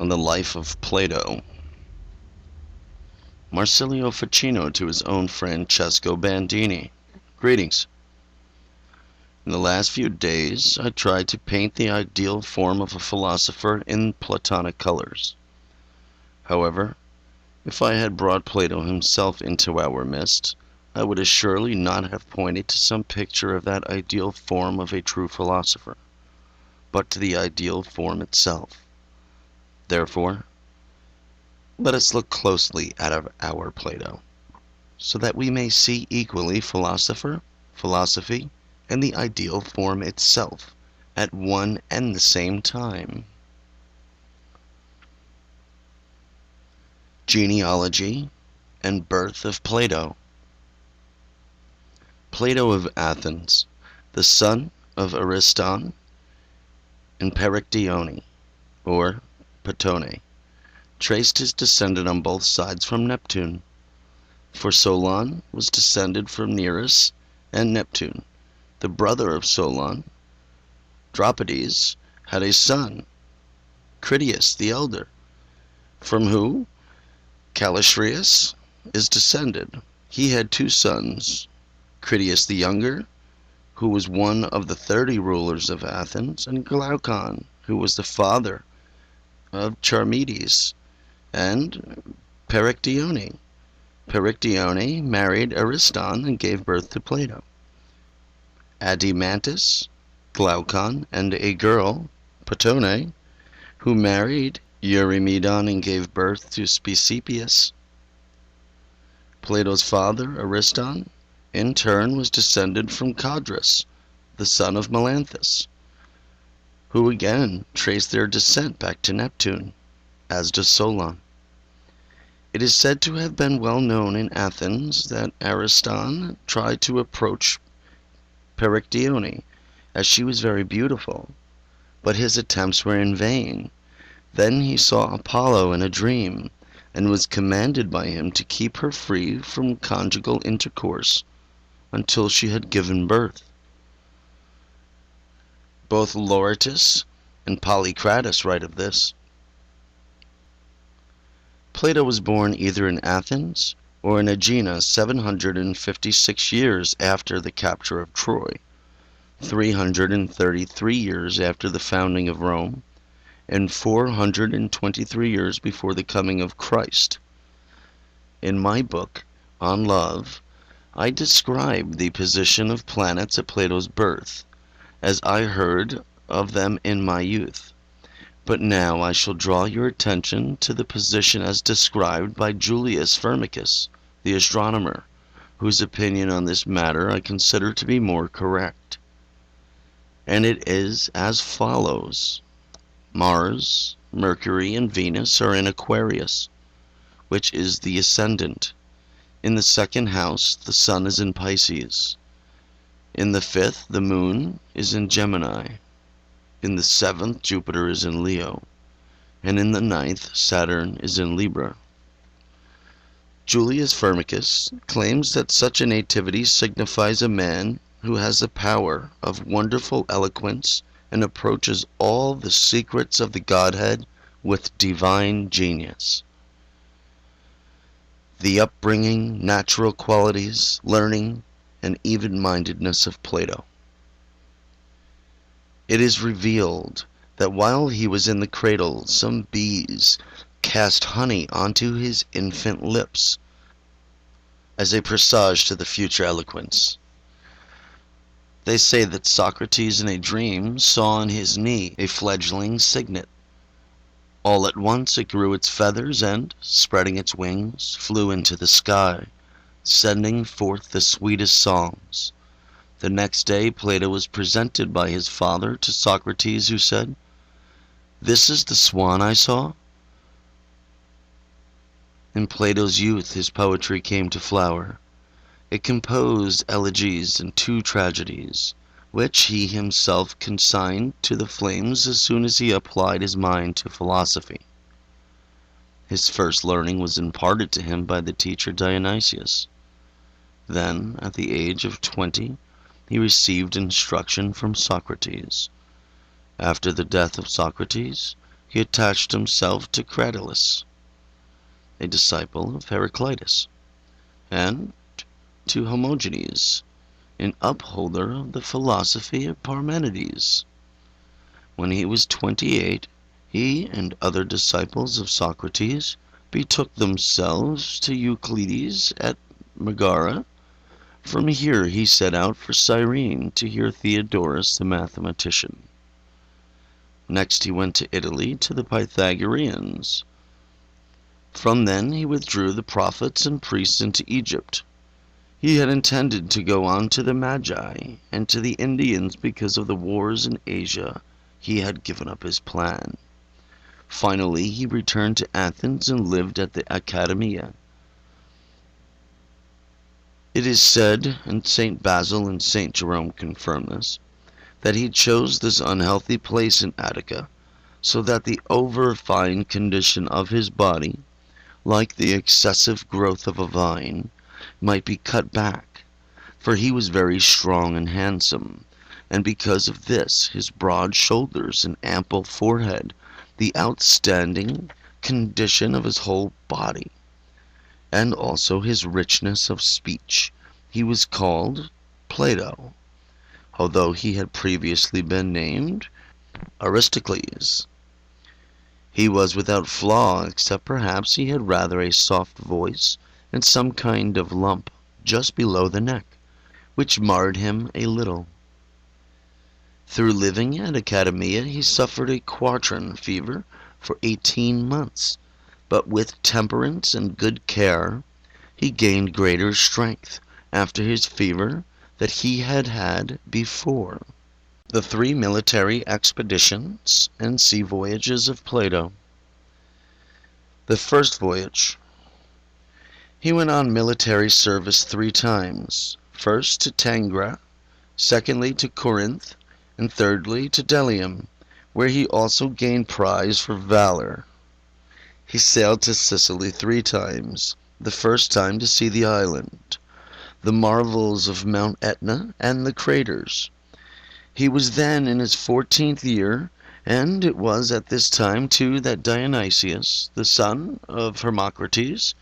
on the life of Plato. Marsilio Ficino to his own Francesco Bandini. Greetings. In the last few days, I tried to paint the ideal form of a philosopher in Platonic colors. However, if I had brought Plato himself into our midst, I would assuredly not have pointed to some picture of that ideal form of a true philosopher, but to the ideal form itself. Therefore, let us look closely at our Plato, so that we may see equally philosopher, philosophy, and the ideal form itself at one and the same time. Genealogy and birth of Plato. Plato of Athens, the son of Ariston and Perictione, or Petone, traced his descent on both sides from Neptune, for Solon was descended from Nereus and Neptune. The brother of Solon, Dropides, had a son, Critias the elder, from whom Callistraeus is descended. He had two sons, Critias the younger, who was one of the 30 rulers of Athens, and Glaucon, who was the father of Charmides and Perictione. Perictione married Ariston and gave birth to Plato. Adimantus, Glaucon, and a girl, Petone, who married Eurymedon and gave birth to Spesipius. Plato's father, Ariston, in turn was descended from Codrus, the son of Melanthus, who again traced their descent back to Neptune, as does Solon. It is said to have been well known in Athens that Ariston tried to approach Perictione, as she was very beautiful, but his attempts were in vain. Then he saw Apollo in a dream, and was commanded by him to keep her free from conjugal intercourse until she had given birth. Both Lauretus and Polycrates write of this. Plato was born either in Athens or in Aegina 756 years after the capture of Troy, 333 years after the founding of Rome, and 423 years before the coming of Christ. In my book, On Love, I describe the position of planets at Plato's birth, as I heard of them in my youth. But now I shall draw your attention to the position as described by Julius Firmicus, the astronomer, whose opinion on this matter I consider to be more correct. And it is as follows. Mars, Mercury, and Venus are in Aquarius, which is the ascendant. In the second house, the sun is in Pisces. In the fifth, the moon is in Gemini. In the seventh, Jupiter is in Leo. And in the ninth, Saturn is in Libra. Julius Firmicus claims that such a nativity signifies a man who has the power of wonderful eloquence and approaches all the secrets of the Godhead with divine genius. The upbringing, natural qualities, learning, and even-mindedness of Plato. It is revealed that while he was in the cradle, some bees cast honey onto his infant lips as a presage to the future eloquence. They say that Socrates in a dream saw on his knee a fledgling cygnet. All at once it grew its feathers and, spreading its wings, flew into the sky, sending forth the sweetest songs. The next day Plato was presented by his father to Socrates, who said, "This is the swan I saw?" In Plato's youth his poetry came to flower. It composed elegies and 2 tragedies, which he himself consigned to the flames as soon as he applied his mind to philosophy. His first learning was imparted to him by the teacher Dionysius. Then, at the age of 20, he received instruction from Socrates. After the death of Socrates, he attached himself to Cratylus, a disciple of Heraclitus, and to Hermogenes, an upholder of the philosophy of Parmenides. When he was 28, he and other disciples of Socrates betook themselves to Euclides at Megara. From here he set out for Cyrene to hear Theodorus the mathematician. Next he went to Italy to the Pythagoreans. From then he withdrew the prophets and priests into Egypt. He had intended to go on to the Magi and to the Indians because of the wars in Asia. He had given up his plan. Finally, he returned to Athens and lived at the Academia. It is said, and St. Basil and St. Jerome confirm this, that he chose this unhealthy place in Attica so that the over-fine condition of his body, like the excessive growth of a vine, might be cut back, for he was very strong and handsome, and because of this his broad shoulders and ample forehead, the outstanding condition of his whole body, and also his richness of speech, he was called Plato, although he had previously been named Aristocles. He was without flaw, except perhaps he had rather a soft voice and some kind of lump just below the neck, which marred him a little. Through living at Academia he suffered a quartan fever for 18 months, but with temperance and good care he gained greater strength after his fever than he had had before. The 3 military expeditions and sea voyages of Plato. The first voyage. He went on military service 3 times, first to Tangra, secondly to Corinth, and thirdly to Delium, where he also gained prize for valor. He sailed to Sicily 3 times, the first time to see the island, the marvels of Mount Etna and the craters. He was then in his 14th year, and it was at this time too that Dionysius, the son of Hermocrates,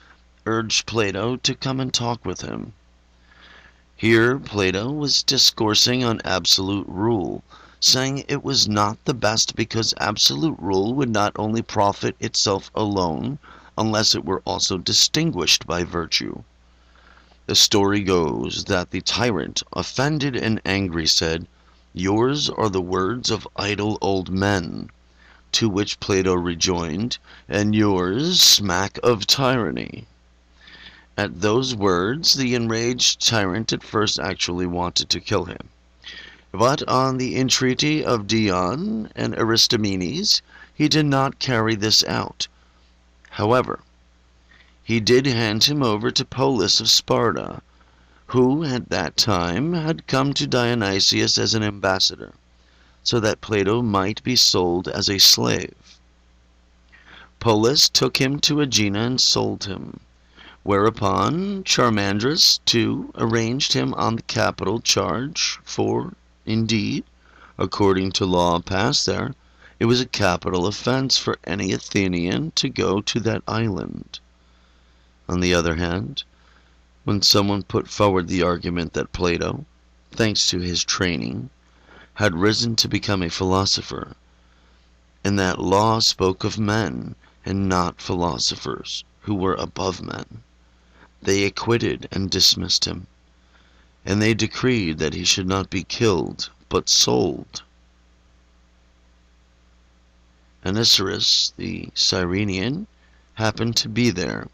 urged Plato to come and talk with him. Here Plato was discoursing on absolute rule, saying it was not the best because absolute rule would not only profit itself alone, unless it were also distinguished by virtue. The story goes that the tyrant, offended and angry, said, "Yours are the words of idle old men," to which Plato rejoined, "And yours smack of tyranny." At those words the enraged tyrant at first actually wanted to kill him, but on the entreaty of Dion and Aristomenes he did not carry this out. However, he did hand him over to Polus of Sparta, who at that time had come to Dionysius as an ambassador, so that Plato might be sold as a slave. Polus took him to Aegina and sold him, whereupon Charmandrus too arranged him on the capital charge, for, indeed, according to law passed there, it was a capital offense for any Athenian to go to that island. On the other hand, when someone put forward the argument that Plato, thanks to his training, had risen to become a philosopher, and that law spoke of men and not philosophers who were above men, they acquitted and dismissed him, and they decreed that he should not be killed, but sold. Anicetus, the Cyrenian, happened to be there,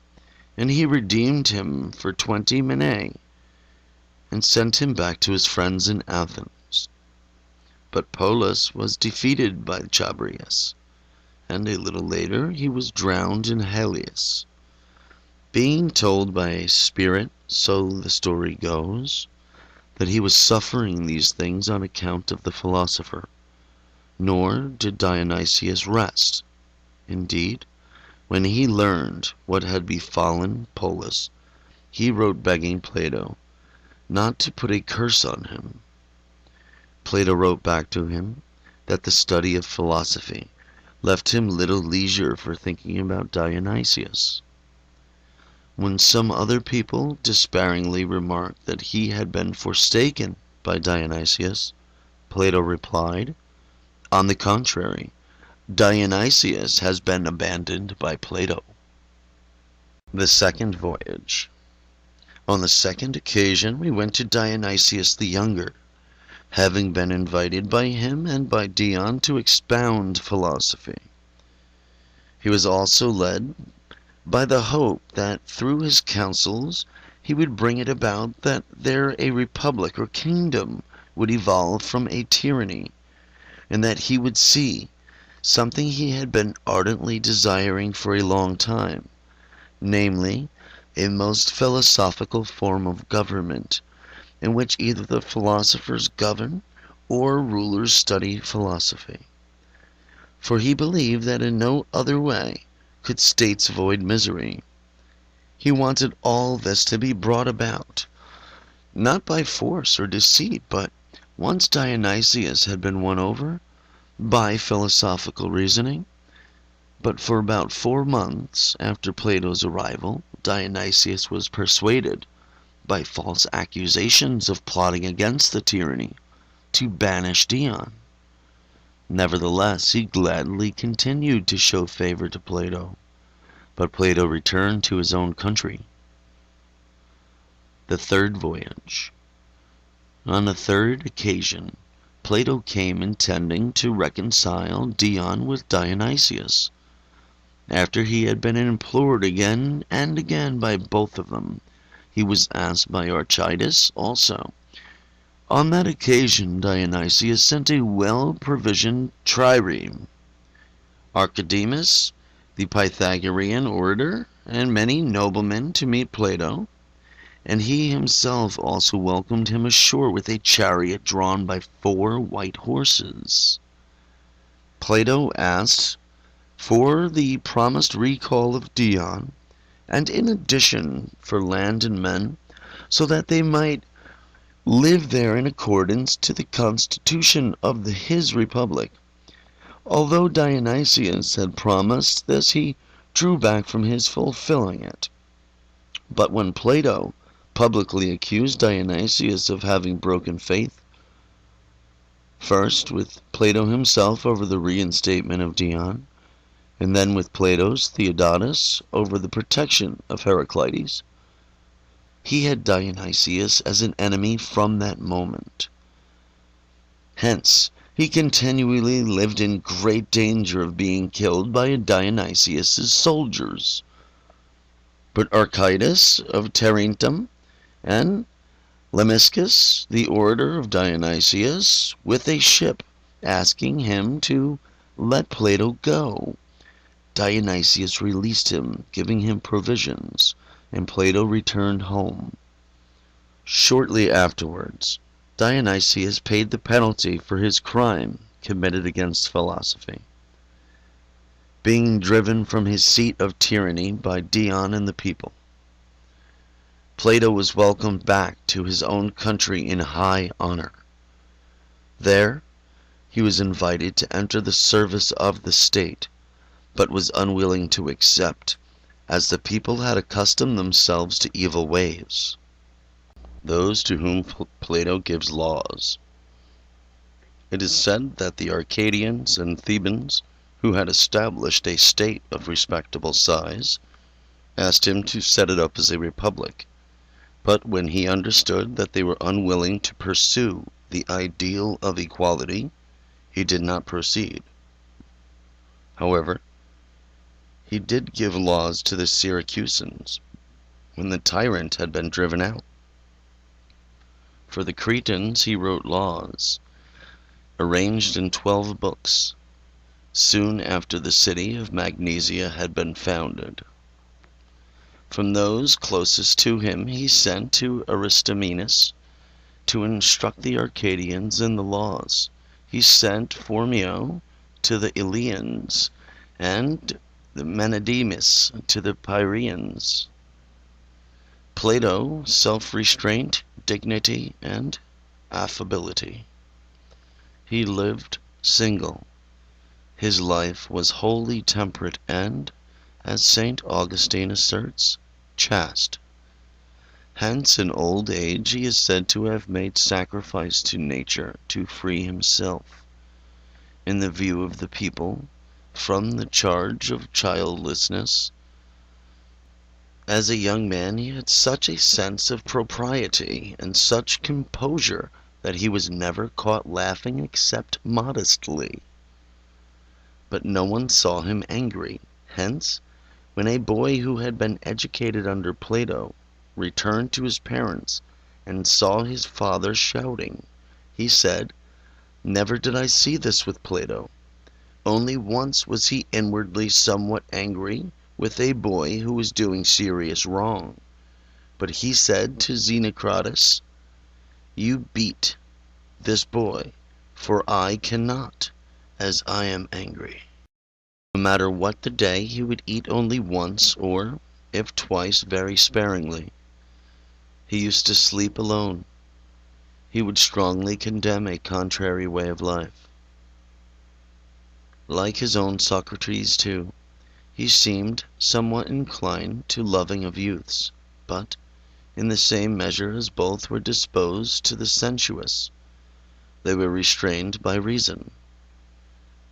and he redeemed him for 20 minae, and sent him back to his friends in Athens. But Polus was defeated by Chabrias, and a little later he was drowned in Helios. Being told by a spirit, so the story goes, that he was suffering these things on account of the philosopher. Nor did Dionysius rest. Indeed, when he learned what had befallen Polus, he wrote begging Plato not to put a curse on him. Plato wrote back to him that the study of philosophy left him little leisure for thinking about Dionysius. When some other people despairingly remarked that he had been forsaken by Dionysius, Plato replied, "On the contrary, Dionysius has been abandoned by Plato." The second voyage. On the second occasion we went to Dionysius the Younger, having been invited by him and by Dion to expound philosophy. He was also led by the hope that through his counsels he would bring it about that there a republic or kingdom would evolve from a tyranny, and that he would see something he had been ardently desiring for a long time, namely, a most philosophical form of government, in which either the philosophers govern or rulers study philosophy. For he believed that in no other way could states avoid misery. He wanted all this to be brought about, not by force or deceit, but, once Dionysius had been won over, by philosophical reasoning. But for about 4 months after Plato's arrival, Dionysius was persuaded, by false accusations of plotting against the tyranny, to banish Dion. Nevertheless, he gladly continued to show favor to Plato, but Plato returned to his own country. The third voyage. On the third occasion, Plato came intending to reconcile Dion with Dionysius. After he had been implored again and again by both of them, he was asked by Archidas also. On that occasion Dionysius sent a well-provisioned trireme, Archidemus, the Pythagorean orator, and many noblemen to meet Plato, and he himself also welcomed him ashore with a chariot drawn by 4 white horses. Plato asked for the promised recall of Dion, and in addition for land and men, so that they might live there in accordance to the constitution of his republic. Although Dionysius had promised this, he drew back from his fulfilling it. But when Plato publicly accused Dionysius of having broken faith, first with Plato himself over the reinstatement of Dion, and then with Plato's Theodotus over the protection of Heraclides, he had Dionysius as an enemy from that moment. Hence, he continually lived in great danger of being killed by Dionysius's soldiers. But Archidas of Tarentum and Lemniscus, the orator of Dionysius, with a ship, asking him to let Plato go. Dionysius released him, giving him provisions, and Plato returned home. Shortly afterwards, Dionysius paid the penalty for his crime committed against philosophy. Being driven from his seat of tyranny by Dion and the people, Plato was welcomed back to his own country in high honor. There, he was invited to enter the service of the state, but was unwilling to accept, as the people had accustomed themselves to evil ways. Those to whom Plato gives laws. It is said that the Arcadians and Thebans, who had established a state of respectable size, asked him to set it up as a republic, but when he understood that they were unwilling to pursue the ideal of equality, he did not proceed. However, he did give laws to the Syracusans when the tyrant had been driven out. For the Cretans he wrote laws, arranged in 12 books, soon after the city of Magnesia had been founded. From those closest to him he sent to Aristomenes to instruct the Arcadians in the laws. He sent Phormio to the Eleans, and the Menedemus to the Pyrians. Plato, self-restraint, dignity, and affability. He lived single. His life was wholly temperate and, as St. Augustine asserts, chaste. Hence in old age he is said to have made sacrifice to nature to free himself, in the view of the people, from the charge of childlessness. As a young man he had such a sense of propriety and such composure that he was never caught laughing except modestly. But no one saw him angry. Hence, when a boy who had been educated under Plato returned to his parents and saw his father shouting, he said, "Never did I see this with Plato. Only once was he inwardly somewhat angry with a boy who was doing serious wrong. But he said to Xenocrates, 'You beat this boy, for I cannot, as I am angry.' No matter what the day, he would eat only once, or, if twice, very sparingly. He used to sleep alone. He would strongly condemn a contrary way of life. Like his own Socrates, too, he seemed somewhat inclined to loving of youths, but, in the same measure as both were disposed to the sensuous, they were restrained by reason.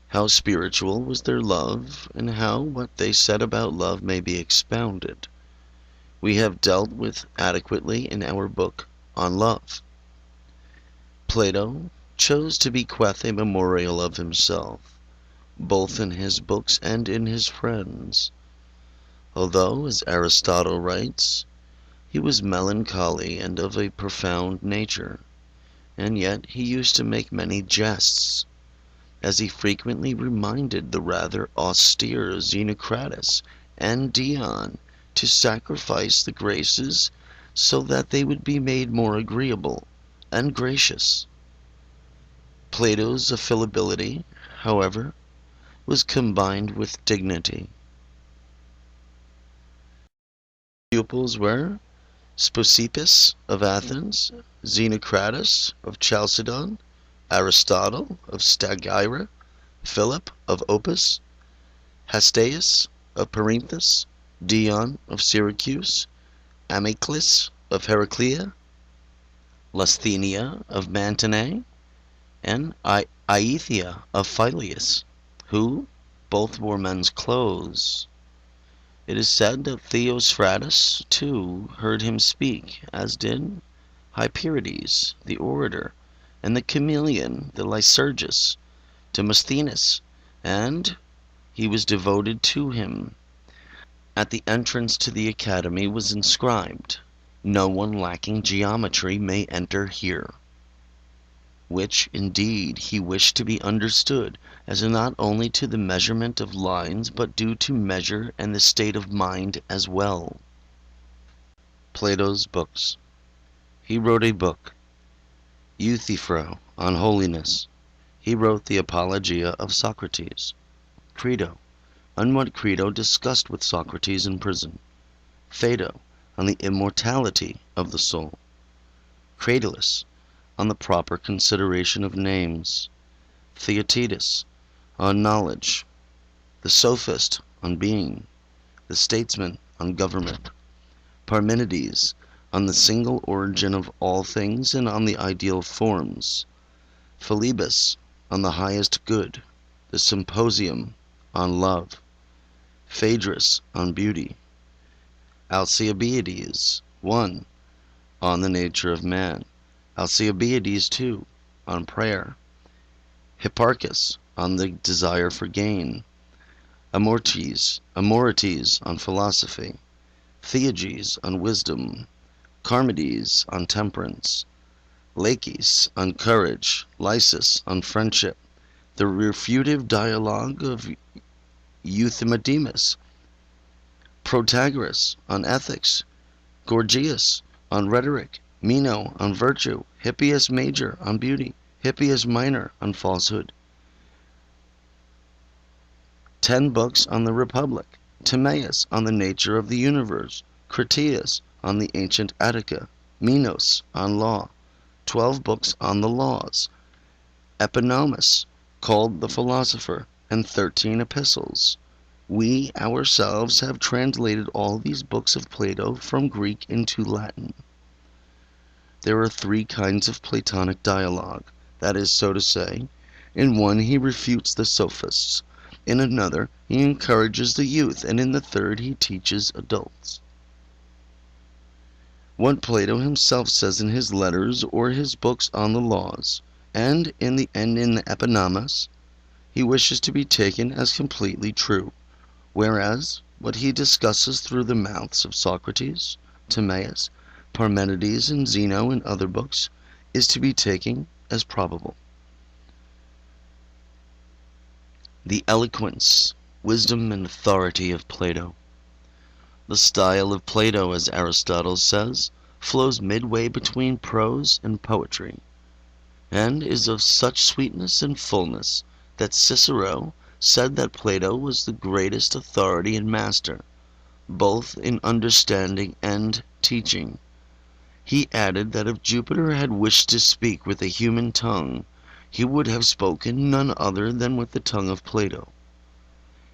How spiritual was their love, and how what they said about love may be expounded, we have dealt with adequately in our book on love. Plato chose to bequeath a memorial of himself, both in his books and in his friends. Although, as Aristotle writes, he was melancholy and of a profound nature, and yet he used to make many jests, as he frequently reminded the rather austere Xenocrates and Dion to sacrifice the graces so that they would be made more agreeable and gracious. Plato's affability, however, was combined with dignity. Pupils were Speusippus of Athens, Xenocrates of Chalcedon, Aristotle of Stagira, Philip of Opus, Hastius of Perinthus, Dion of Syracuse, Amyclis of Heraclea, Lasthenia of Mantinea, and Aethia of Philius, who both wore men's clothes. It is said that Theophratus, too, heard him speak, as did Hyperides, the orator, and the chameleon, the Lycurgus, Demosthenes, and he was devoted to him. At the entrance to the academy was inscribed, "No one lacking geometry may enter here," which, indeed, he wished to be understood as not only to the measurement of lines, but due to measure and the state of mind as well. Plato's books. He wrote a book, Euthyphro, on holiness. He wrote the Apologia of Socrates. Credo, on what Credo discussed with Socrates in prison. Phaedo, on the immortality of the soul. Cratylus, on the proper consideration of names. Theaetetus, on knowledge. The Sophist, on being. The Statesman, on government. Parmenides, on the single origin of all things and on the ideal forms. Philebus, on the highest good. The Symposium, on love. Phaedrus, on beauty. Alcibiades, 1, on the nature of man. Alcibiades, 2, on prayer. Hipparchus, on the desire for gain. Amorites, on philosophy. Theages, on wisdom. Charmides, on temperance. Laches, on courage. Lysis, on friendship. The refutive dialogue of Euthymidemus. Protagoras, on ethics. Gorgias, on rhetoric. Meno, on virtue. Hippias Major, on beauty. Hippias Minor, on falsehood. 10 books on the Republic. Timaeus, on the nature of the universe. Critias, on the ancient Attica. Minos, on law. 12 books on the laws. Epinomus, called the philosopher. and 13 epistles. We ourselves have translated all these books of Plato from Greek into Latin. There are three kinds of Platonic dialogue, that is so to say. In one he refutes the sophists, in another he encourages the youth, and in the third he teaches adults. What Plato himself says in his letters or his books on the laws, and in the Eponymus, he wishes to be taken as completely true, whereas what he discusses through the mouths of Socrates, Timaeus, Parmenides, and Zeno in other books is to be taken as probable. The eloquence, wisdom, and authority of Plato. The style of Plato, as Aristotle says, flows midway between prose and poetry, and is of such sweetness and fullness that Cicero said that Plato was the greatest authority and master, both in understanding and teaching. He added that if Jupiter had wished to speak with a human tongue, he would have spoken none other than with the tongue of Plato.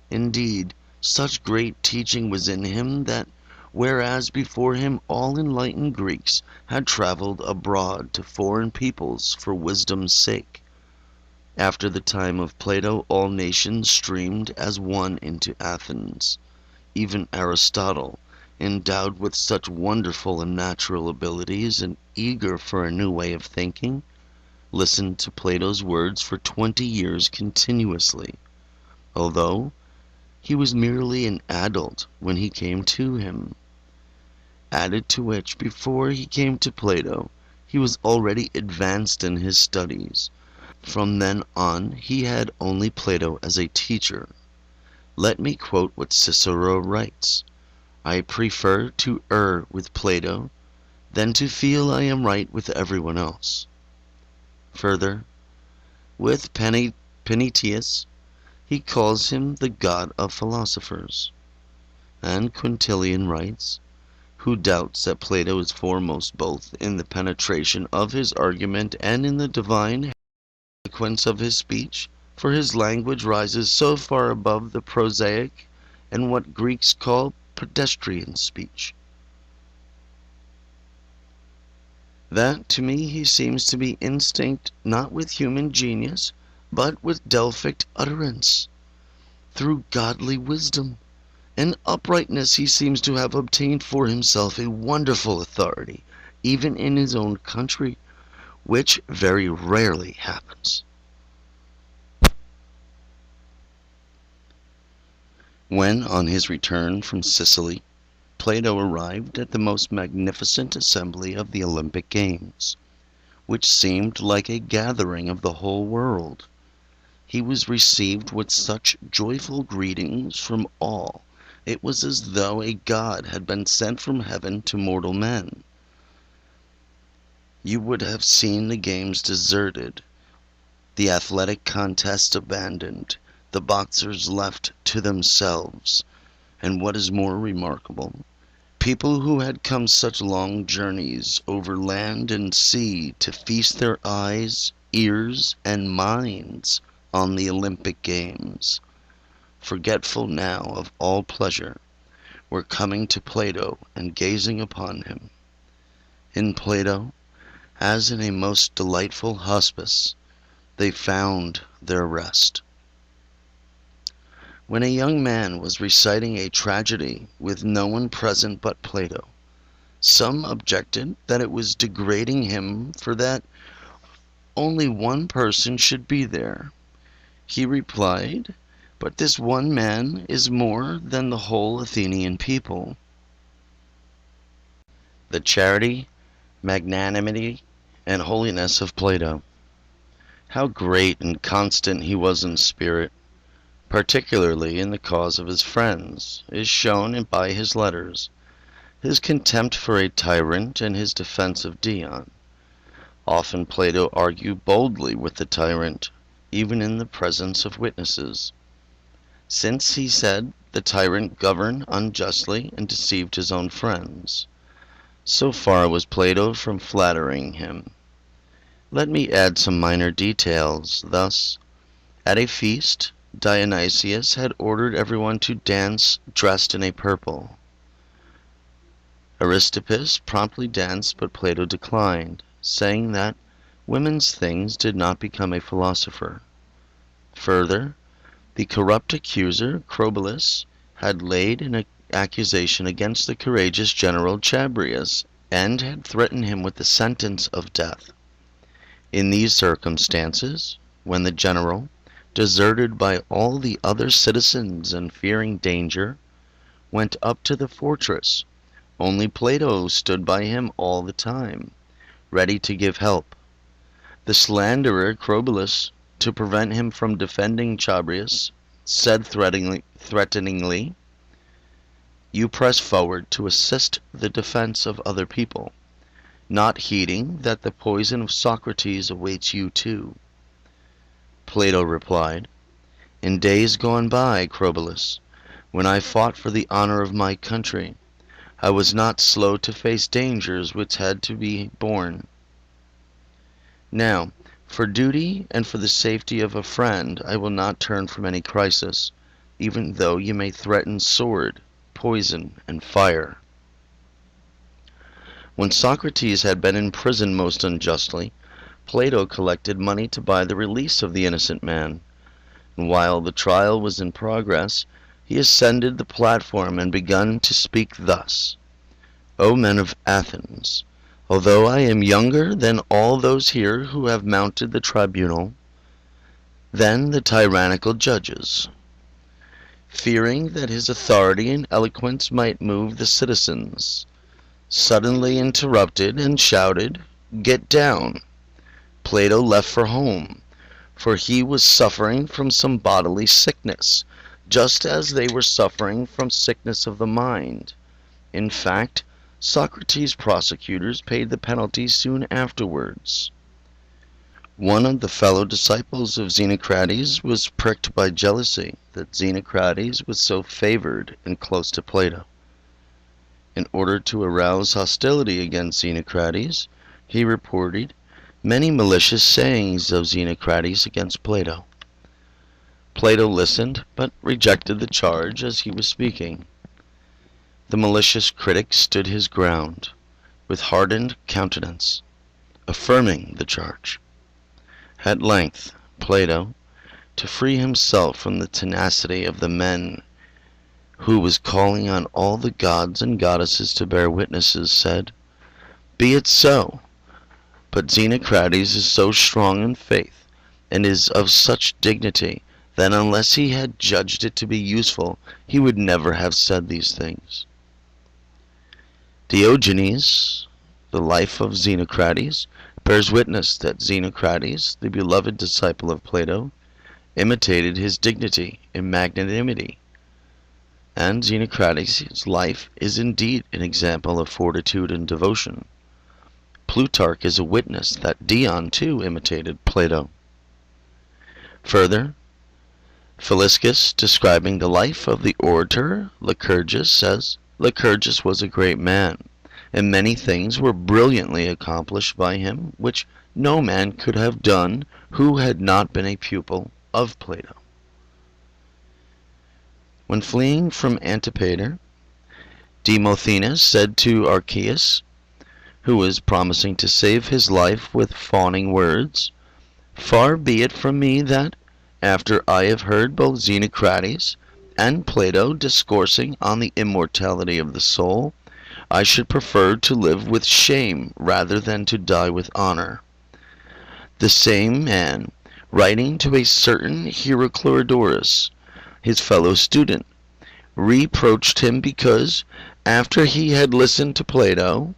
Indeed, such great teaching was in him that, whereas before him all enlightened Greeks had traveled abroad to foreign peoples for wisdom's sake, after the time of Plato all nations streamed as one into Athens. Even Aristotle, endowed with such wonderful and natural abilities and eager for a new way of thinking, listened to Plato's words for 20 years continuously, although he was merely an adult when he came to him. Added to which, before he came to Plato, he was already advanced in his studies. From then on he had only Plato as a teacher. Let me quote what Cicero writes: I prefer to err with Plato than to feel I am right with everyone else. Further, with Panaetius, he calls him the god of philosophers. And Quintilian writes, who doubts that Plato is foremost both in the penetration of his argument and in the divine eloquence of his speech, for his language rises so far above the prosaic and what Greeks call pedestrian speech, that to me he seems to be instinct not with human genius, but with Delphic utterance. Through godly wisdom and uprightness he seems to have obtained for himself a wonderful authority, even in his own country, which very rarely happens. When, on his return from Sicily, Plato arrived at the most magnificent assembly of the Olympic Games, which seemed like a gathering of the whole world, he was received with such joyful greetings from all, it was as though a god had been sent from heaven to mortal men. You would have seen the games deserted, the athletic contests abandoned, the boxers left to themselves, and what is more remarkable, people who had come such long journeys over land and sea to feast their eyes, ears, and minds on the Olympic Games, forgetful now of all pleasure, were coming to Plato and gazing upon him. In Plato, as in a most delightful hospice, they found their rest. When a young man was reciting a tragedy with no one present but Plato, some objected that it was degrading him for that only one person should be there. He replied, "But this one man is more than the whole Athenian people." The charity, magnanimity, and holiness of Plato. How great and constant he was in spirit, particularly in the cause of his friends, is shown by his letters, his contempt for a tyrant, and his defense of Dion. Often Plato argued boldly with the tyrant, even in the presence of witnesses, since he said the tyrant governed unjustly and deceived his own friends. So far was Plato from flattering him. Let me add some minor details. Thus, at a feast, Dionysius had ordered everyone to dance dressed in a purple. Aristippus promptly danced, but Plato declined, saying that women's things did not become a philosopher. Further, the corrupt accuser, Crobylus, had laid an accusation against the courageous general Chabrias, and had threatened him with the sentence of death. In these circumstances, when the general, deserted by all the other citizens and fearing danger, went up to the fortress, only Plato stood by him all the time, ready to give help. The slanderer Crobylus, to prevent him from defending Chabrias, said threateningly, "You press forward to assist the defense of other people, not heeding that the poison of Socrates awaits you too." Plato replied, "In days gone by, Crobylus, when I fought for the honor of my country, I was not slow to face dangers which had to be borne. Now, for duty and for the safety of a friend, I will not turn from any crisis, even though you may threaten sword, poison, and fire." When Socrates had been in prison most unjustly, Plato collected money to buy the release of the innocent man, and while the trial was in progress, he ascended the platform and began to speak thus: "O men of Athens, although I am younger than all those here who have mounted the tribunal, than the tyrannical judges, fearing that his authority and eloquence might move the citizens, suddenly interrupted and shouted, 'Get down!' Plato left for home, for he was suffering from some bodily sickness, just as they were suffering from sickness of the mind. In fact, Socrates' prosecutors paid the penalty soon afterwards." One of the fellow disciples of Xenocrates was pricked by jealousy that Xenocrates was so favored and close to Plato. In order to arouse hostility against Xenocrates, he reported many malicious sayings of Xenocrates against Plato. Plato listened, but rejected the charge as he was speaking. The malicious critic stood his ground, with hardened countenance, affirming the charge. At length, Plato, to free himself from the tenacity of the men who was calling on all the gods and goddesses to bear witnesses, said, "Be it so, but Xenocrates is so strong in faith, and is of such dignity, that unless he had judged it to be useful, he would never have said these things." Diogenes, the life of Xenocrates, bears witness that Xenocrates, the beloved disciple of Plato, imitated his dignity and magnanimity. And Xenocrates' life is indeed an example of fortitude and devotion. Plutarch is a witness that Dion too imitated Plato. Further, Philiscus, describing the life of the orator Lycurgus, says, "Lycurgus was a great man, and many things were brilliantly accomplished by him, which no man could have done who had not been a pupil of Plato." When fleeing from Antipater, Demosthenes said to Archias, who was promising to save his life with fawning words, "Far be it from me that, after I have heard both Xenocrates and Plato discoursing on the immortality of the soul, I should prefer to live with shame rather than to die with honor." The same man, writing to a certain Heracleodorus, his fellow student, reproached him because, after he had listened to Plato,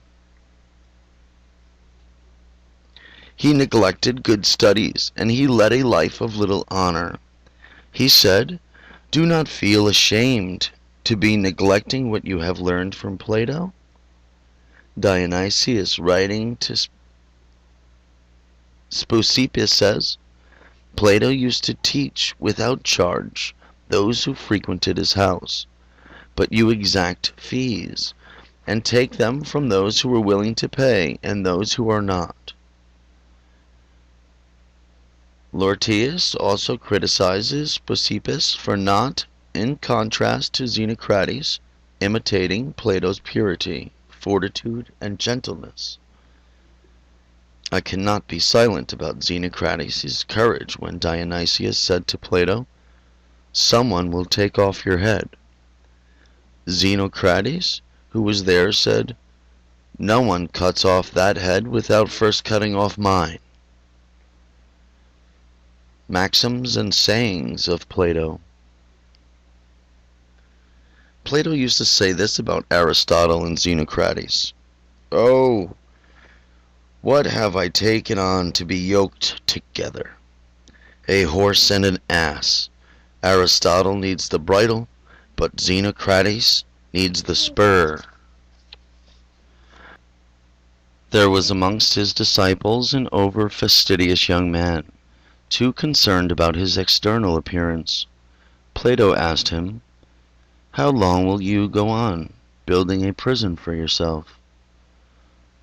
he neglected good studies, and he led a life of little honor. He said, "Do not feel ashamed to be neglecting what you have learned from Plato." Dionysius, writing to Speusippus, says, "Plato used to teach without charge those who frequented his house, but you exact fees, and take them from those who are willing to pay and those who are not." Lortius also criticizes Speusippus for not, in contrast to Xenocrates, imitating Plato's purity, fortitude, and gentleness. I cannot be silent about Xenocrates' courage when Dionysius said to Plato, "Someone will take off your head." Xenocrates, who was there, said, "No one cuts off that head without first cutting off mine." Maxims and sayings of Plato. Plato used to say this about Aristotle and Xenocrates: "Oh, what have I taken on to be yoked together? A horse and an ass. Aristotle needs the bridle, but Xenocrates needs the spur." There was amongst his disciples an over-fastidious young man, too concerned about his external appearance. Plato asked him, "How long will you go on, building a prison for yourself?"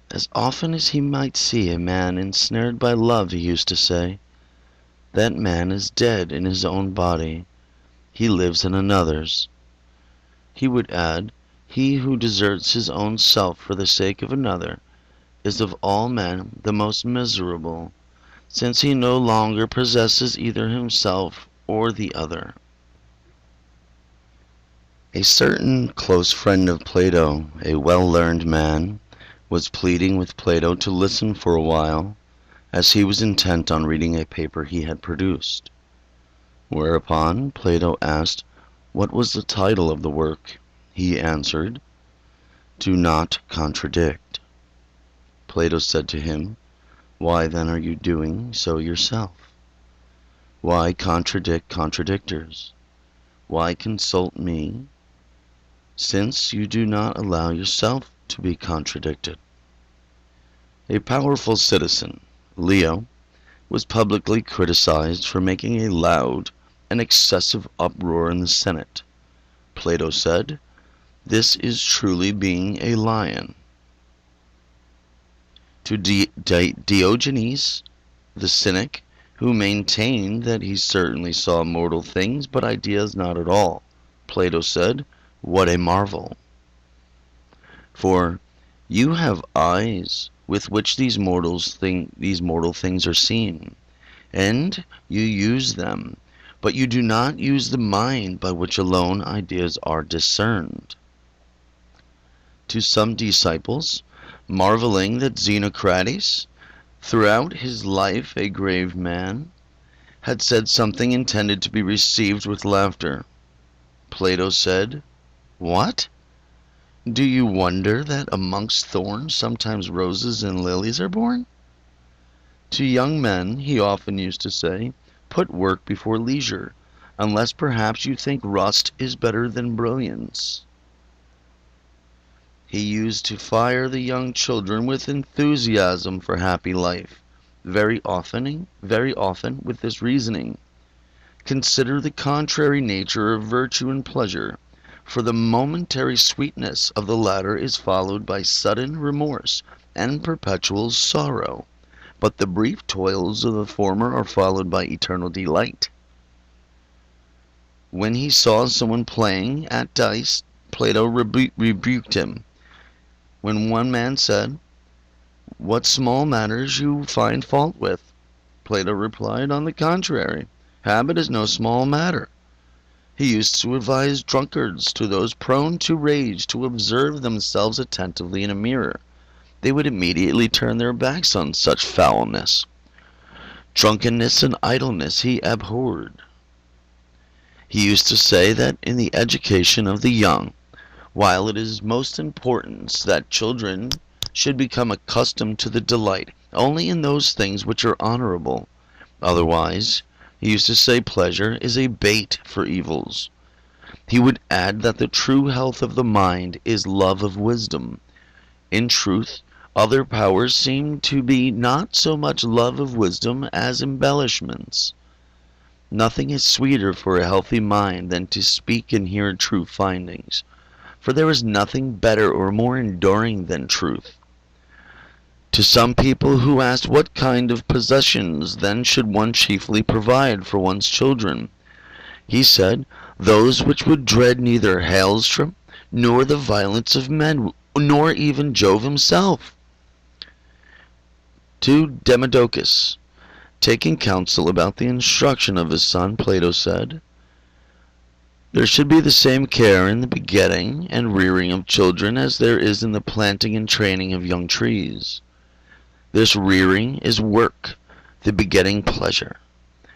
"As often as he might see a man ensnared by love," he used to say. "That man is dead in his own body. He lives in another's." He would add, "He who deserts his own self for the sake of another is of all men the most miserable, since he no longer possesses either himself or the other." A certain close friend of Plato, a well-learned man, was pleading with Plato to listen for a while, as he was intent on reading a paper he had produced. Whereupon Plato asked what was the title of the work. He answered, "Do not contradict." Plato said to him, "Why then are you doing so yourself? Why contradict contradictors? Why consult me, since you do not allow yourself to be contradicted?" A powerful citizen, Leo, was publicly criticized for making a loud and excessive uproar in the Senate. Plato said, "This is truly being a lion." To Diogenes, the Cynic, who maintained that he certainly saw mortal things but ideas not at all, Plato said, "What a marvel! For you have eyes with which these mortal things are seen, and you use them, but you do not use the mind by which alone ideas are discerned." To some disciples, marveling that Xenocrates, throughout his life a grave man, had said something intended to be received with laughter, Plato said, "What? Do you wonder that amongst thorns sometimes roses and lilies are born?" To young men he often used to say, "Put work before leisure, unless perhaps you think rust is better than brilliance." He used to fire the young children with enthusiasm for happy life, very often with this reasoning: "Consider the contrary nature of virtue and pleasure, for the momentary sweetness of the latter is followed by sudden remorse and perpetual sorrow, but the brief toils of the former are followed by eternal delight." When he saw someone playing at dice, Plato rebuked him. When one man said, "What small matters you find fault with?" Plato replied, "On the contrary, habit is no small matter." He used to advise drunkards, to those prone to rage, to observe themselves attentively in a mirror. They would immediately turn their backs on such foulness. Drunkenness and idleness he abhorred. He used to say that in the education of the young, while it is most important that children should become accustomed to the delight only in those things which are honorable, otherwise, he used to say, pleasure is a bait for evils. He would add that the true health of the mind is love of wisdom. In truth, other powers seem to be not so much love of wisdom as embellishments. Nothing is sweeter for a healthy mind than to speak and hear true findings, for there is nothing better or more enduring than truth. To some people who asked what kind of possessions then should one chiefly provide for one's children, he said, those which would dread neither hailstorm, nor the violence of men, nor even Jove himself. To Demodocus, taking counsel about the instruction of his son, Plato said, there should be the same care in the begetting and rearing of children as there is in the planting and training of young trees. This rearing is work, the begetting pleasure.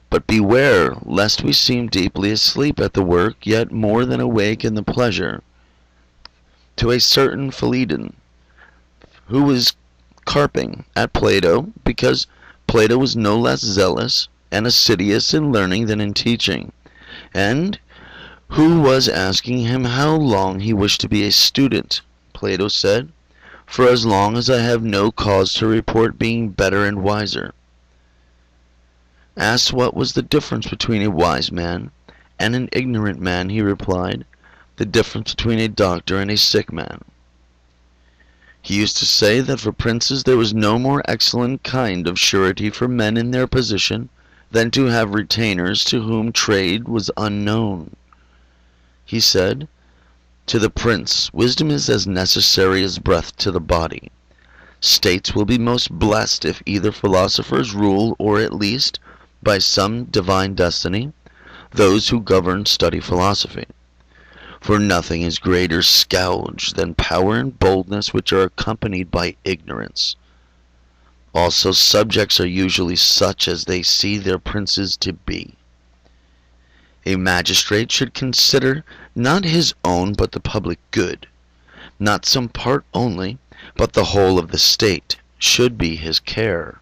But beware lest we seem deeply asleep at the work, yet more than awake in the pleasure. To a certain Philidon, who was carping at Plato, because Plato was no less zealous and assiduous in learning than in teaching, and who was asking him how long he wished to be a student, Plato said, for as long as I have no cause to report being better and wiser. Asked what was the difference between a wise man and an ignorant man, he replied, the difference between a doctor and a sick man. He used to say that for princes there was no more excellent kind of surety for men in their position than to have retainers to whom trade was unknown. He said, to the prince, wisdom is as necessary as breath to the body. States will be most blessed if either philosophers rule, or at least, by some divine destiny, those who govern study philosophy. For nothing is greater scourge than power and boldness which are accompanied by ignorance. Also subjects are usually such as they see their princes to be. A magistrate should consider not his own but the public good. Not some part only, but the whole of the state should be his care.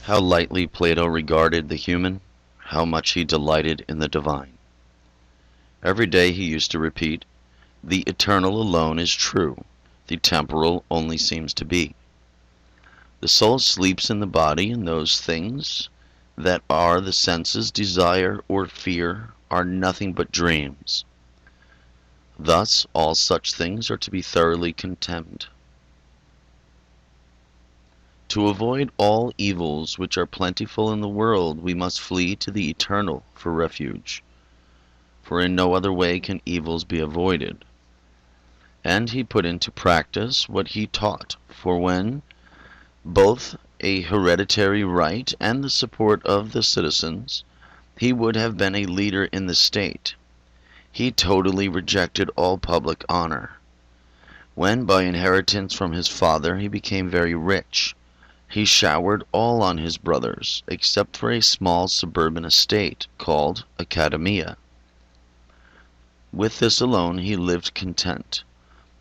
How lightly Plato regarded the human, how much he delighted in the divine. Every day he used to repeat, the eternal alone is true, the temporal only seems to be. The soul sleeps in the body, and those things that are the senses desire or fear are nothing but dreams. Thus all such things are to be thoroughly contemned. To avoid all evils which are plentiful in the world, we must flee to the eternal for refuge, for in no other way can evils be avoided. And he put into practice what he taught, for when both a hereditary right and the support of the citizens, he would have been a leader in the state. He totally rejected all public honor. When by inheritance from his father he became very rich, he showered all on his brothers, except for a small suburban estate called Academia. With this alone he lived content.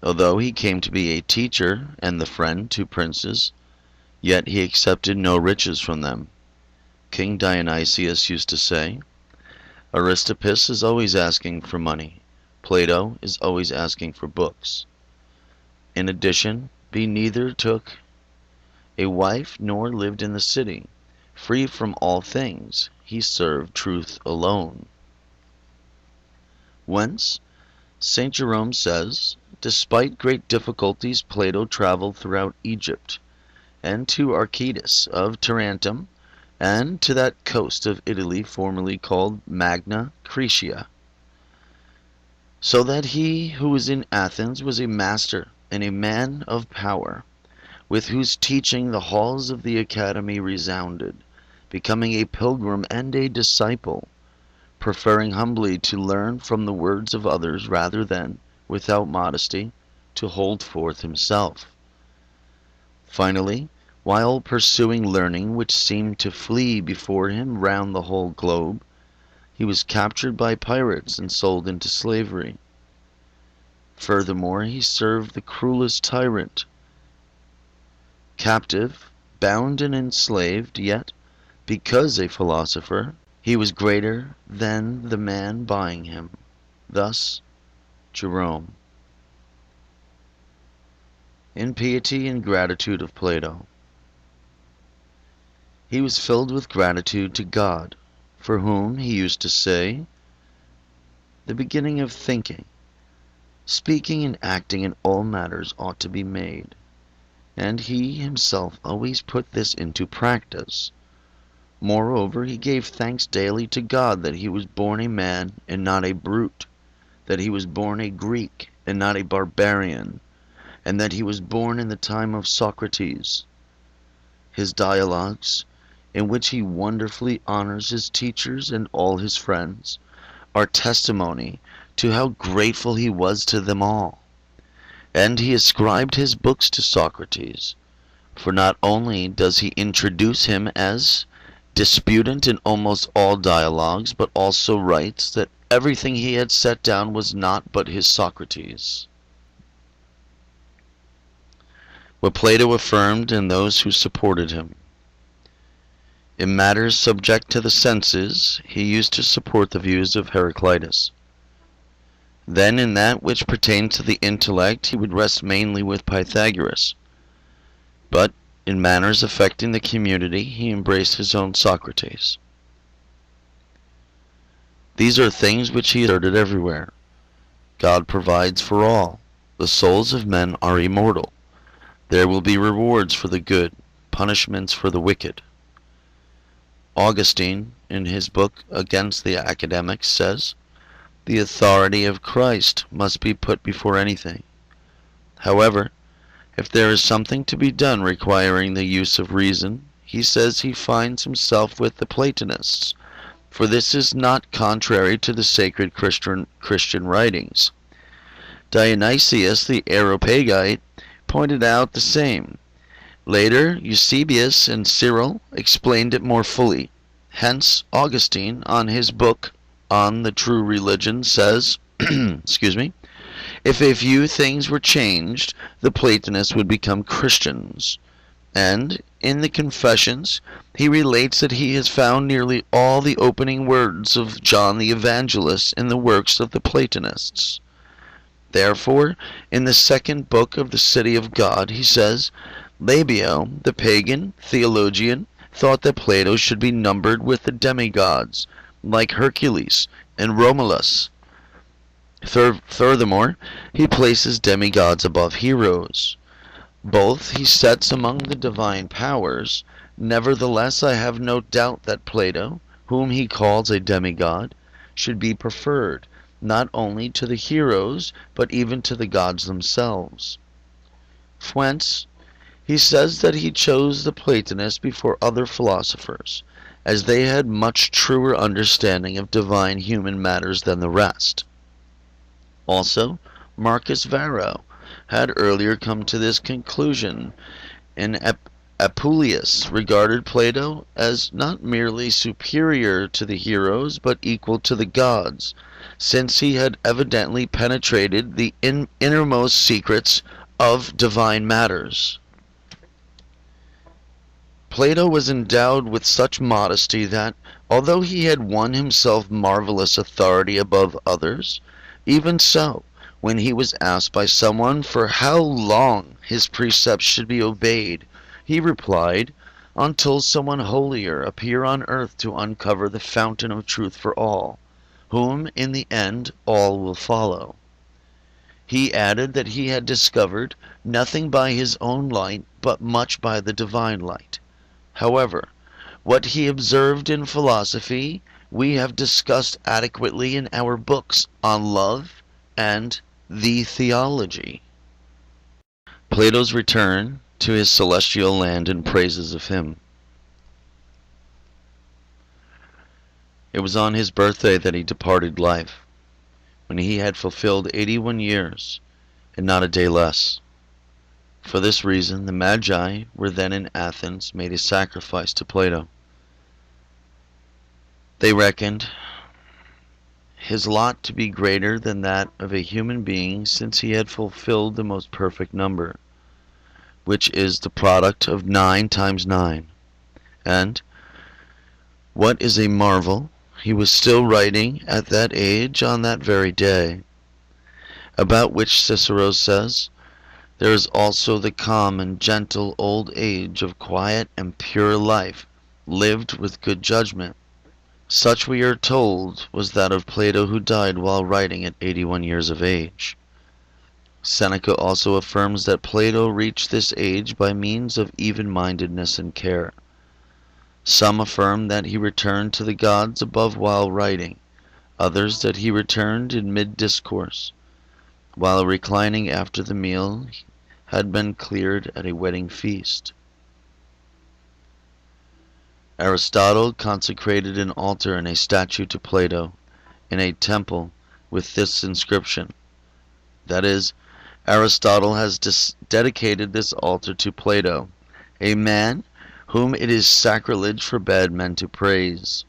Although he came to be a teacher and the friend to princes, yet he accepted no riches from them. King Dionysius used to say, Aristippus is always asking for money. Plato is always asking for books. In addition, he neither took a wife nor lived in the city. Free from all things, he served truth alone. Whence, St. Jerome says, despite great difficulties, Plato traveled throughout Egypt, and to Archytas of Tarentum, and to that coast of Italy formerly called Magna Graecia, so that he who was in Athens was a master and a man of power, with whose teaching the halls of the academy resounded, becoming a pilgrim and a disciple, preferring humbly to learn from the words of others rather than, without modesty, to hold forth himself. Finally, while pursuing learning which seemed to flee before him round the whole globe, he was captured by pirates and sold into slavery. Furthermore, he served the cruelest tyrant. Captive, bound and enslaved, yet, because a philosopher, he was greater than the man buying him. Thus, Jerome. In piety and gratitude of Plato. He was filled with gratitude to God, for whom he used to say, the beginning of thinking, speaking and acting in all matters ought to be made. and he himself always put this into practice. Moreover, he gave thanks daily to God that he was born a man and not a brute, that he was born a Greek and not a barbarian, and that he was born in the time of Socrates. His dialogues, in which he wonderfully honors his teachers and all his friends, are testimony to how grateful he was to them all. And he ascribed his books to Socrates, for not only does he introduce him as disputant in almost all dialogues, but also writes that everything he had set down was not but his Socrates. What Plato affirmed and those who supported him. In matters subject to the senses, he used to support the views of Heraclitus. Then in that which pertained to the intellect, he would rest mainly with Pythagoras. But in matters affecting the community, he embraced his own Socrates. These are things which he asserted everywhere. God provides for all. The souls of men are immortal. There will be rewards for the good, punishments for the wicked. Augustine, in his book Against the Academics, says, "The authority of Christ must be put before anything. However, if there is something to be done requiring the use of reason, he says he finds himself with the Platonists, for this is not contrary to the sacred Christian writings." Dionysius the Areopagite pointed out the same. Later, Eusebius and Cyril explained it more fully. Hence, Augustine, on his book On the True Religion, says, excuse me, if a few things were changed, the Platonists would become Christians. And in the Confessions, he relates that he has found nearly all the opening words of John the Evangelist in the works of the Platonists. Therefore, in the second book of the City of God, he says, Labeo, the pagan theologian, thought that Plato should be numbered with the demigods, like Hercules and Romulus. Furthermore, he places demigods above heroes. Both he sets among the divine powers. Nevertheless, I have no doubt that Plato, whom he calls a demigod, should be preferred, not only to the heroes, but even to the gods themselves. Whence, he says that he chose the Platonists before other philosophers, as they had much truer understanding of divine human matters than the rest. Also, Marcus Varro had earlier come to this conclusion, and Apuleius regarded Plato as not merely superior to the heroes, but equal to the gods, since he had evidently penetrated the innermost secrets of divine matters. Plato was endowed with such modesty that, although he had won himself marvelous authority above others, even so, when he was asked by someone for how long his precepts should be obeyed, he replied, "Until someone holier appear on earth to uncover the fountain of truth for all, whom in the end all will follow." He added that he had discovered nothing by his own light, but much by the divine light. However, what he observed in philosophy we have discussed adequately in our books on love and the theology. Plato's return to his celestial land and praises of him. It was on his birthday that he departed life, when he had fulfilled 81 years, and not a day less. For this reason, the Magi were then in Athens made a sacrifice to Plato. They reckoned his lot to be greater than that of a human being, since he had fulfilled the most perfect number, which is the product of 9 times 9. And, what is a marvel, he was still writing at that age on that very day, about which Cicero says, "There is also the calm and gentle old age of quiet and pure life, lived with good judgment." Such, we are told, was that of Plato, who died while writing at 81 years of age. Seneca also affirms that Plato reached this age by means of even-mindedness and care. Some affirm that he returned to the gods above while writing, others that he returned in mid-discourse, while reclining after the meal had been cleared at a wedding feast. Aristotle consecrated an altar and a statue to Plato in a temple with this inscription. That is, Aristotle has dedicated this altar to Plato, a man whom it is sacrilege for bad men to praise.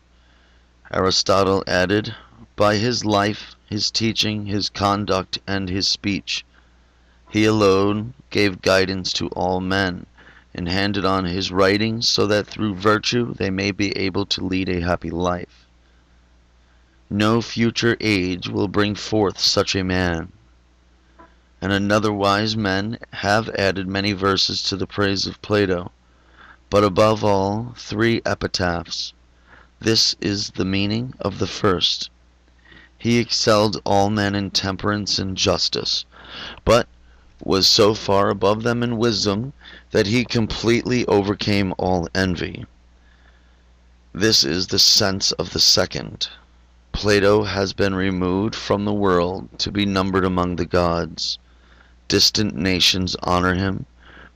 Aristotle added, by his life, his teaching, his conduct, and his speech, he alone gave guidance to all men, and handed on his writings so that through virtue they may be able to lead a happy life. No future age will bring forth such a man. And another wise men have added many verses to the praise of Plato, but above all 3 epitaphs. This is the meaning of the first. He excelled all men in temperance and justice, but was so far above them in wisdom that he completely overcame all envy. This is the sense of the second. Plato has been removed from the world to be numbered among the gods. Distant nations honor him,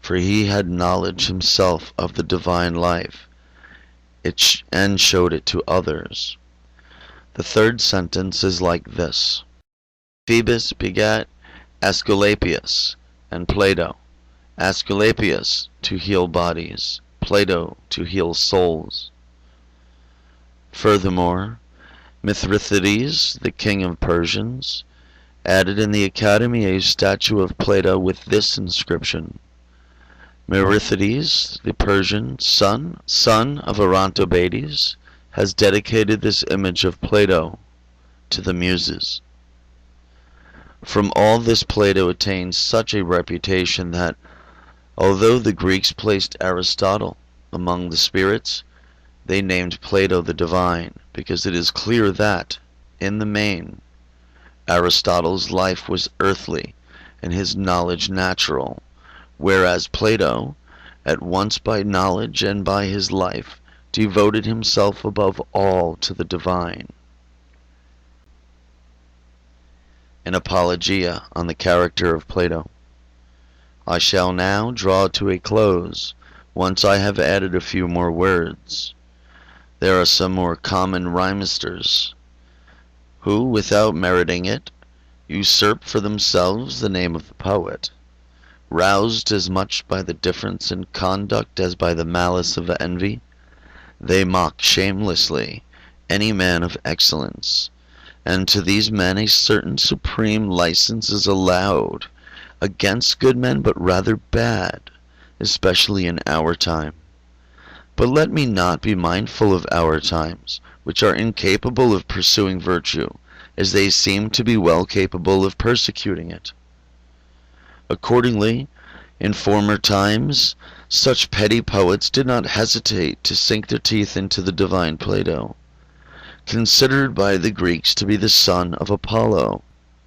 for he had knowledge himself of the divine life, and showed it to others. The third sentence is like this. Phoebus begat Aesculapius and Plato. Aesculapius to heal bodies, Plato to heal souls. Furthermore, Mithridates, the king of Persians, added in the academy a statue of Plato with this inscription. Mithridates, the Persian son of Arantobades, has dedicated this image of Plato to the Muses. From all this Plato attained such a reputation that, although the Greeks placed Aristotle among the spirits, they named Plato the divine, because it is clear that, in the main, Aristotle's life was earthly and his knowledge natural, whereas Plato, at once by knowledge and by his life, devoted himself above all to the divine. An apologia on the character of Plato. I shall now draw to a close, once I have added a few more words. There are some more common rhymesters, who, without meriting it, usurp for themselves the name of the poet, roused as much by the difference in conduct as by the malice of envy. They mock shamelessly any man of excellence, and to these men a certain supreme license is allowed, against good men but rather bad, especially in our time. But let me not be mindful of our times, which are incapable of pursuing virtue, as they seem to be well capable of persecuting it. Accordingly, in former times, such petty poets did not hesitate to sink their teeth into the divine Plato, considered by the Greeks to be the son of Apollo.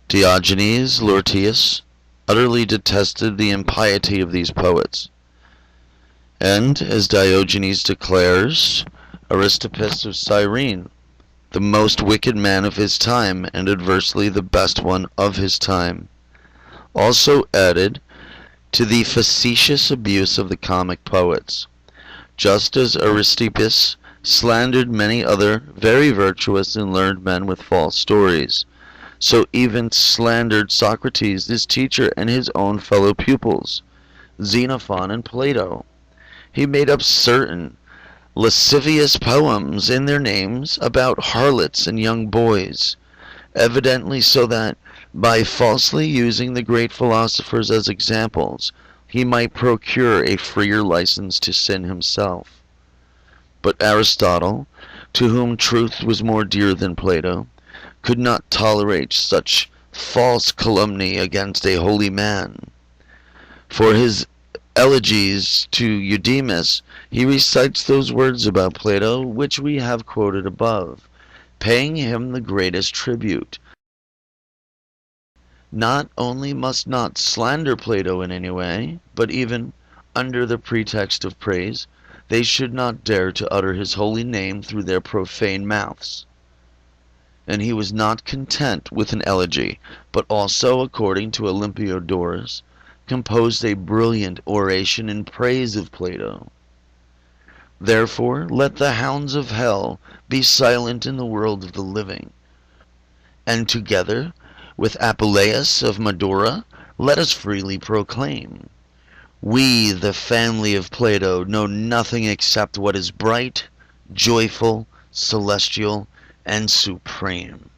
Diogenes Laertius utterly detested the impiety of these poets, and, as Diogenes declares, Aristippus of Cyrene, the most wicked man of his time, and adversely the best one of his time, also added to the facetious abuse of the comic poets, just as Aristippus slandered many other very virtuous and learned men with false stories, so even slandered Socrates, his teacher, and his own fellow pupils, Xenophon and Plato. He made up certain lascivious poems in their names about harlots and young boys, evidently so that, by falsely using the great philosophers as examples, he might procure a freer license to sin himself. But Aristotle, to whom truth was more dear than Plato, could not tolerate such false calumny against a holy man. For his elegies to Eudemus, he recites those words about Plato which we have quoted above, paying him the greatest tribute. not only must not slander Plato in any way, but even under the pretext of praise, they should not dare to utter his holy name through their profane mouths. And he was not content with an elegy, but also, according to Olympiodorus, composed a brilliant oration in praise of Plato. Therefore let the hounds of hell be silent in the world of the living, and together with Apuleius of Madura, let us freely proclaim: we, the family of Plato, know nothing except what is bright, joyful, celestial, and supreme.